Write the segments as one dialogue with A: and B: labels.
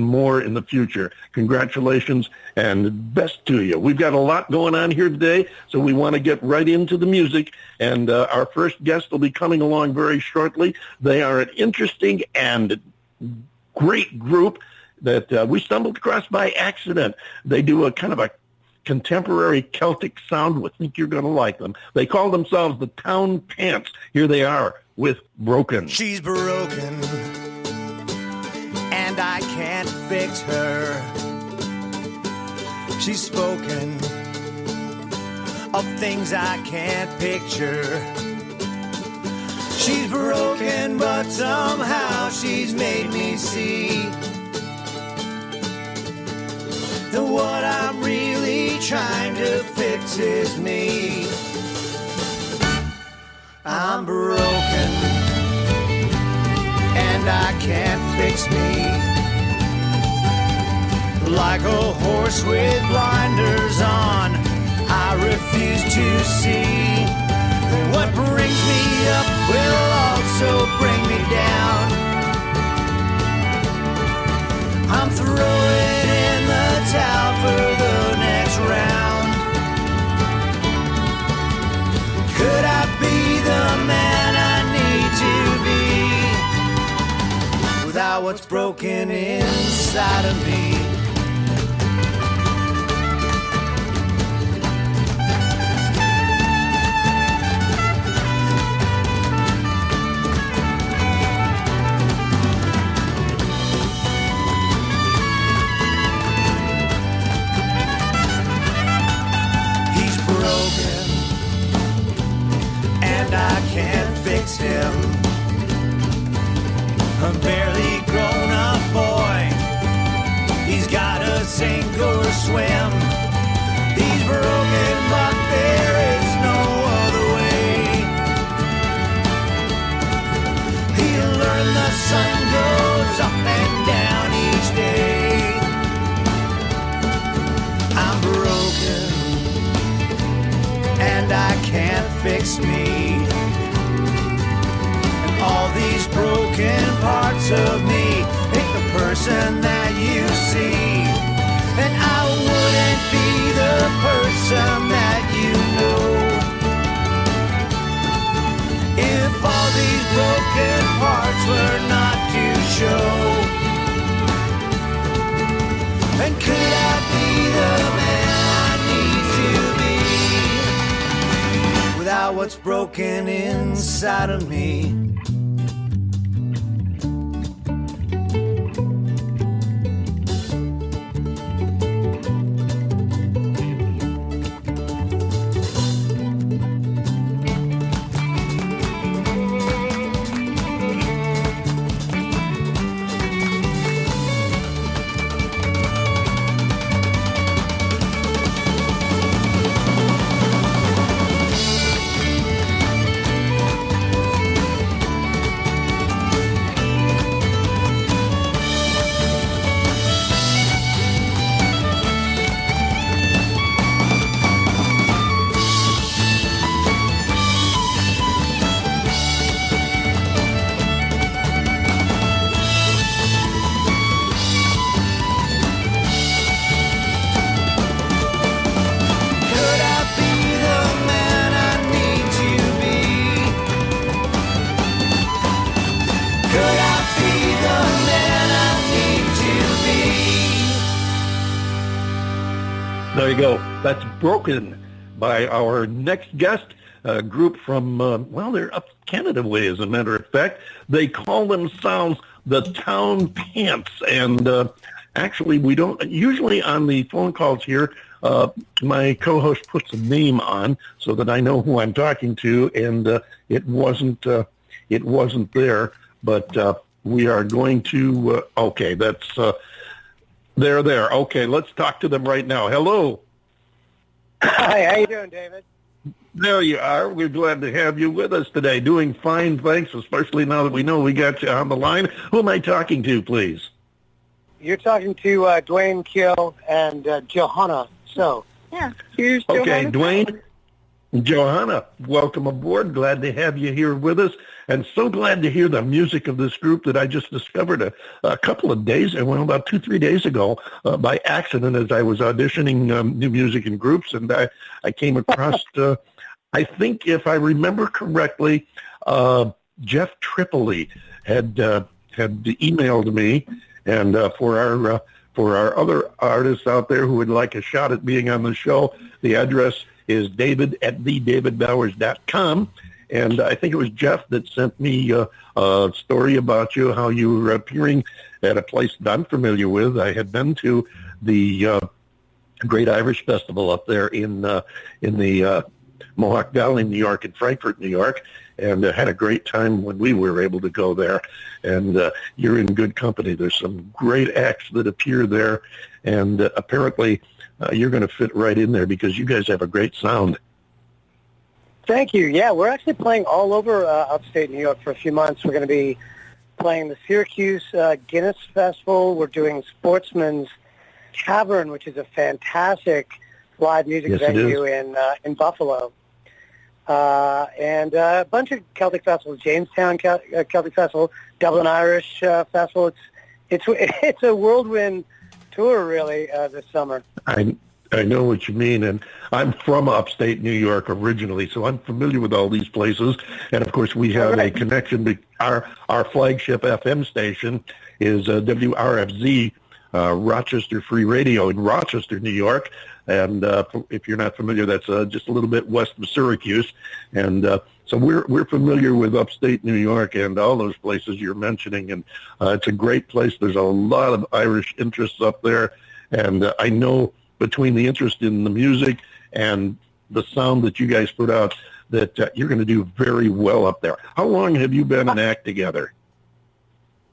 A: more in the future. Congratulations and best to you. We've got a lot going on here today, so we want to get right into the music. And our first guest will be coming along very shortly. They are an interesting and great group that we stumbled across by accident. They do a kind of a contemporary Celtic sound. I think you're going to like them. They call themselves the Town Pants. Here they are with Broken.
B: She's broken, and I can't fix her. She's spoken of things I can't picture. She's broken, but somehow she's made me see that what I'm really trying to fix is me. I'm broken, and I can't fix me. Like a horse with blinders on, I refuse to see that what brings me up will also bring me down. I'm throwing in the towel for the next round. Could I be the man I need to be without what's broken inside of me? Him, a barely grown-up boy. He's gotta sink or swim. He's broken, but there is no other way. He'll learn the sun goes up and down each day. I'm broken, and I can't fix me. All these broken parts of me ain't the person that you see. And I wouldn't be the person that you know if all these broken parts were not to show. And could I be the man I need to be without what's broken inside of me?
A: There you go. That's Broken by our next guest, a group from, they're up Canada way, as a matter of fact. They call themselves the Town Pants. And actually, we don't, usually on the phone calls here, my co-host puts a name on so that I know who I'm talking to, and it wasn't there. But we are going to, okay, that's... They're there. Okay, let's talk to them right now. Hello.
C: Hi, how you doing, David?
A: There you are. We're glad to have you with us today. Doing fine, thanks, especially now that we know we got you on the line. Who am I talking to, please?
C: You're talking to Dwayne Kill and Johanna. So,
D: yeah, here's
A: okay,
D: Johanna.
A: Dwayne. Johanna, welcome aboard. Glad to have you here with us, and so glad to hear the music of this group that I just discovered a couple of days, about 2-3 days ago, by accident as I was auditioning new music in groups, and I came across, I think if I remember correctly, Jeff Tripoli had emailed me, and for our other artists out there who would like a shot at being on the show, the address is david@TheDavidBowers.com. And I think it was Jeff that sent me a story about you, how you were appearing at a place that I'm familiar with. I had been to the Great Irish Festival up there in the Mohawk Valley, New York, and Frankfurt, New York, and had a great time when we were able to go there. And you're in good company. There's some great acts that appear there, and apparently you're going to fit right in there because you guys have a great sound.
C: Thank you. Yeah, we're actually playing all over upstate New York for a few months. We're going to be playing the Syracuse Guinness Festival. We're doing Sportsman's Tavern, which is a fantastic live music venue in Buffalo. And a bunch of Celtic festivals, Jamestown Celtic Festival, Dublin Irish Festival. It's a whirlwind tour, really, this summer.
A: I know what you mean, and I'm from upstate New York originally, so I'm familiar with all these places. And of course, we have a connection. Our flagship FM station is WRFZ, Rochester Free Radio in Rochester, New York. And if you're not familiar, that's just a little bit west of Syracuse. And so we're familiar with upstate New York and all those places you're mentioning. And it's a great place. There's a lot of Irish interests up there. And I know between the interest in the music and the sound that you guys put out that you're going to do very well up there. How long have you been an act together?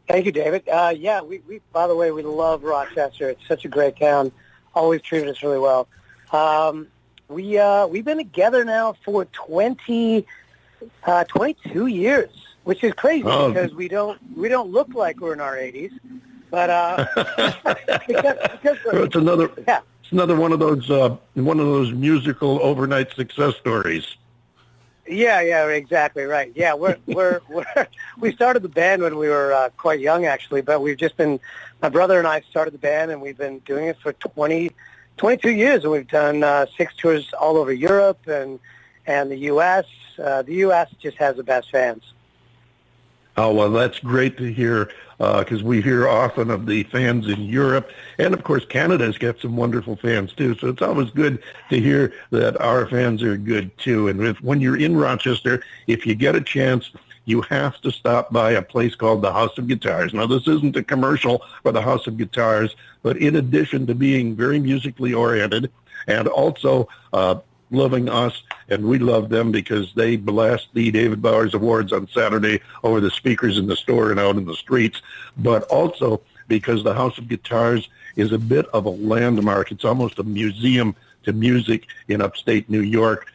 C: Thank you, David. Yeah, we by the way, we love Rochester. It's such a great town. Always treated us really well. We've been together now for 22 years, which is crazy because we don't look like we're in our 80s. But because
A: it's another one of those musical overnight success stories.
C: Yeah, exactly right. Yeah, we started the band when we were quite young, actually, but my brother and I started the band, and we've been doing it for 22 years, and we've done 6 tours all over Europe and the U.S. The U.S. just has the best fans.
A: Oh, well, that's great to hear, because we hear often of the fans in Europe, and of course Canada's got some wonderful fans too, so it's always good to hear that our fans are good too. And when you're in Rochester, if you get a chance, you have to stop by a place called the House of Guitars. Now, this isn't a commercial for the House of Guitars, but in addition to being very musically oriented and also loving us, and we love them because they blast the David Bowers Awards on Saturday over the speakers in the store and out in the streets, but also because the House of Guitars is a bit of a landmark. It's almost a museum to music in upstate New York.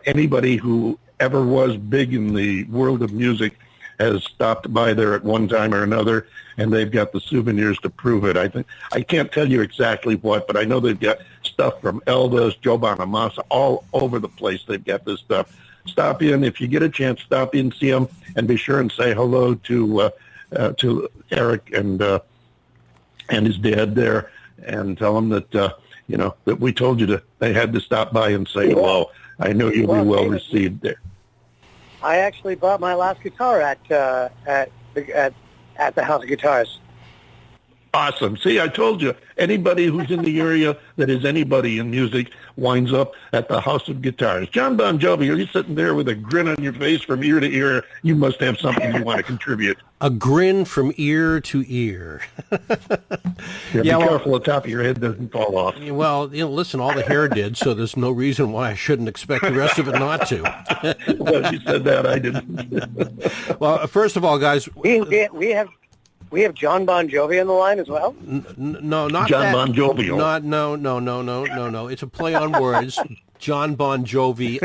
A: Anybody who ever was big in the world of music has stopped by there at one time or another, and they've got the souvenirs to prove it. I can't tell you exactly what, but I know they've got stuff from Elvis, Joe Bonamassa, all over the place. They've got this stuff. Stop in. If you get a chance, stop in, see them, and be sure and say hello to Eric and his dad there, and tell them that, that we told you they had to stop by and say hello. I know you'll be well received there.
C: I actually bought my last guitar at the House of Guitars.
A: Awesome. See, I told you, anybody who's in the area that is anybody in music winds up at the House of Guitars. John Bon Jovi, are you sitting there with a grin on your face from ear to ear? You must have something you want to contribute.
D: A grin from ear to ear.
A: Be careful the top of your head doesn't fall off.
D: Well, listen, all the hair did, so there's no reason why I shouldn't expect the rest of it not to.
A: Well, you said that, I didn't.
D: Well, first of all, guys...
C: We have John Bon Jovi on the line as well?
D: No, not
A: John
D: that.
A: Bon Jovi.
D: No. It's a play on words. John Bon Jovi.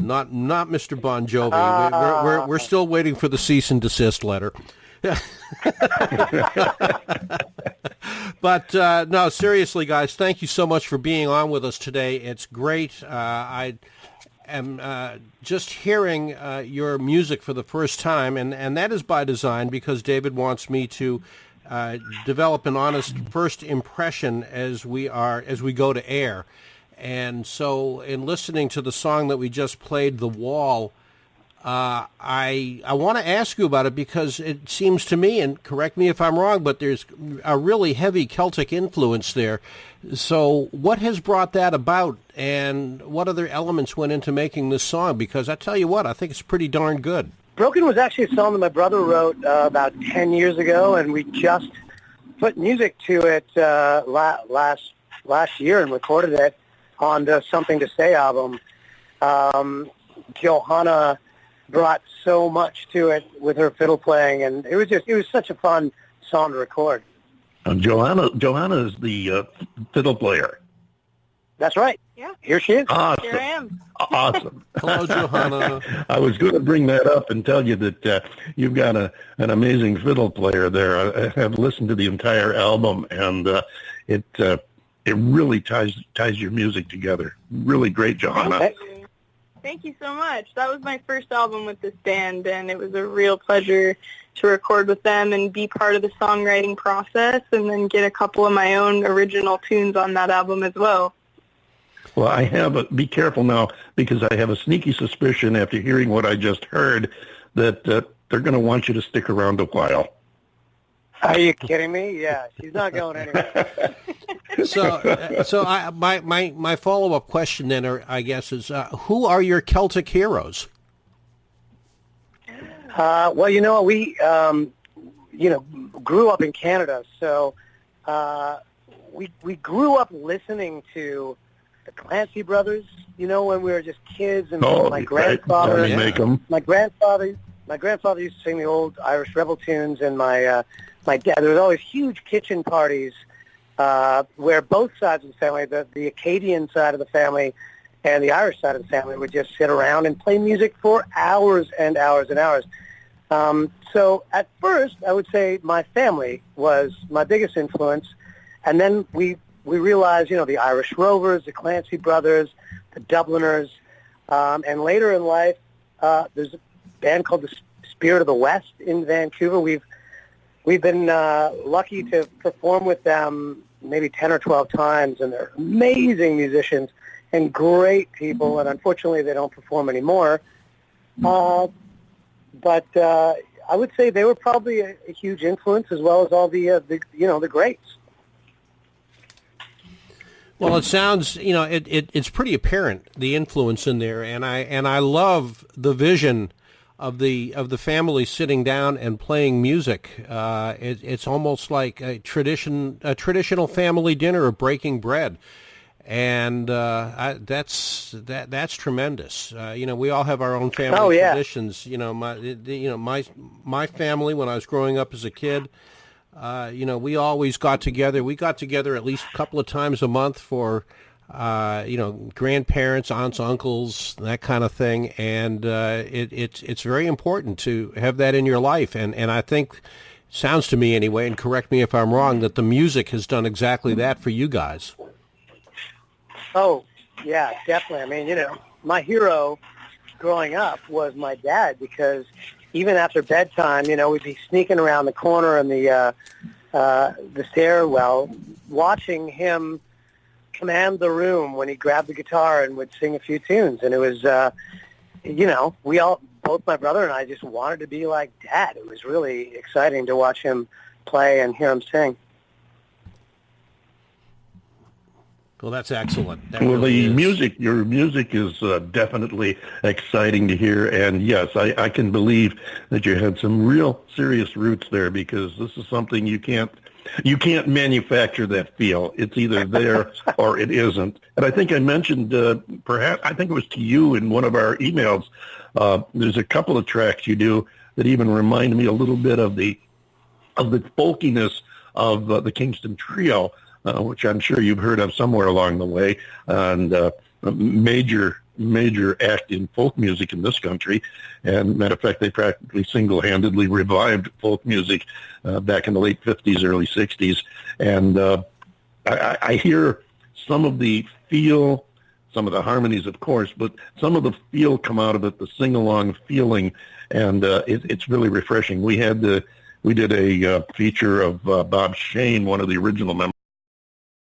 D: Not Mr. Bon Jovi. We're still waiting for the cease and desist letter. But no, seriously, guys, thank you so much for being on with us today. It's great. am just hearing your music for the first time, and that is by design because David wants me to develop an honest first impression as we go to air. And so in listening to the song that we just played, The Wall, I want to ask you about it because it seems to me, and correct me if I'm wrong, but there's a really heavy Celtic influence there. So what has brought that about, and what other elements went into making this song? Because I tell you what, I think it's pretty darn good.
C: Broken was actually a song that my brother wrote about 10 years ago, and we just put music to it last year and recorded it on the Something to Say album. Johanna brought so much to it with her fiddle playing, and it was such a fun song to record.
A: Johanna is the fiddle player.
C: That's right.
E: Yeah.
C: Here she is.
A: Awesome.
E: Here I am.
A: Awesome.
D: Hello, Johanna.
A: I was going to bring that up and tell you that you've got an amazing fiddle player there. I have listened to the entire album, and it really ties your music together. Really great, Johanna.
E: Thank you so much. That was my first album with this band, and it was a real pleasure to record with them and be part of the songwriting process and then get a couple of my own original tunes on that album as well.
A: Well, be careful now, because I have a sneaky suspicion after hearing what I just heard that they're going to want you to stick around a while.
C: Are you kidding me? Yeah, she's not going anywhere.
D: So my follow-up question then, I guess, is who are your Celtic heroes?
C: Well, we grew up in Canada, so we grew up listening to the Clancy Brothers. When we were just kids, and my grandfather, my grandfather used to sing the old Irish rebel tunes, and my dad. There was always huge kitchen parties where both sides of the family, the Acadian side of the family and the Irish side of the family, would just sit around and play music for hours and hours and hours. So at first, I would say my family was my biggest influence, and then we realized, the Irish Rovers, the Clancy Brothers, the Dubliners, and later in life, there's a band called the Spirit of the West in Vancouver. We've been lucky to perform with them maybe 10 or 12 times, and they're amazing musicians and great people, and unfortunately they don't perform anymore. But I would say they were probably a huge influence, as well as all the greats.
D: Well, it sounds, it's pretty apparent, the influence in there, and I love the vision of the family sitting down and playing music. It's almost like a traditional family dinner of breaking bread, and that's tremendous. We all have our own family traditions. My family, when I was growing up as a kid, we always got together. We got together at least a couple of times a month for grandparents, aunts, uncles, that kind of thing, and it's very important to have that in your life. And I think, sounds to me anyway, and correct me if I'm wrong, that the music has done exactly that for you guys.
C: Oh, yeah, definitely. I mean, my hero growing up was my dad, because even after bedtime, we'd be sneaking around the corner in the stairwell, watching him command the room when he grabbed the guitar and would sing a few tunes. And it was, we all, both my brother and I, just wanted to be like Dad. It was really exciting to watch him play and hear him sing.
D: Well, that's excellent.
A: Your music is definitely exciting to hear, and yes, I can believe that you had some real serious roots there, because this is something you can't manufacture that feel. It's either there or it isn't. And I think I mentioned, I think it was to you in one of our emails, there's a couple of tracks you do that even remind me a little bit of the folkiness of the Kingston Trio, which I'm sure you've heard of somewhere along the way, and a major act in folk music in this country. And matter of fact, they practically single-handedly revived folk music back in the late 50s, early 60s. And I hear some of the feel, some of the harmonies, of course, but some of the feel come out of it, the sing-along feeling, and it's really refreshing. We did a feature of Bob Shane, one of the original members